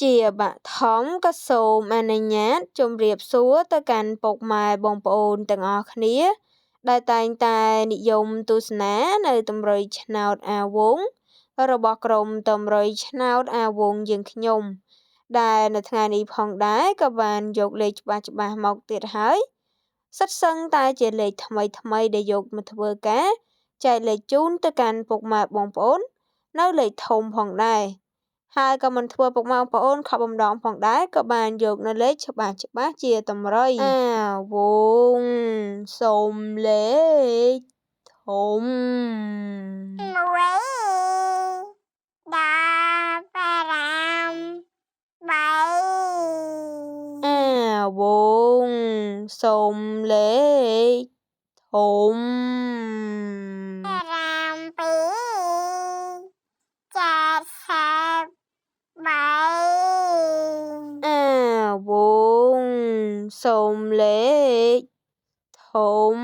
ជាបឋមក៏សូមអនុញ្ញាតជម្រាបសួរទៅកាន់ពុកម៉ែបងប្អូនទាំងអស់គ្នាដែលតែងតែនិយមទស្សនានៅតម្រុយឆ្នោតអាវុងរបស់ក្រុមតម្រុយឆ្នោតអាវុងយើងខ្ញុំដែលនៅថ្ងៃនេះផងដែរក៏បានយកលេខច្បាស់ៗមកទៀតហើយសិតសឹងតែជាលេខថ្មីដែលយកមកធ្វើការចែកលេខជូនទៅកាន់ពុកម៉ែបងប្អូននៅលេខធំផងដែរហើយក៏មិនធ្វើពុកម៉ែបងប្អូនខកបំណងផងដែរក៏បានយកនៅលេខច្បាស់ជាតម្រុយអាវុងសូមលេខធំអាវុងសូមលេខធំអាវុងសូមលេខធំ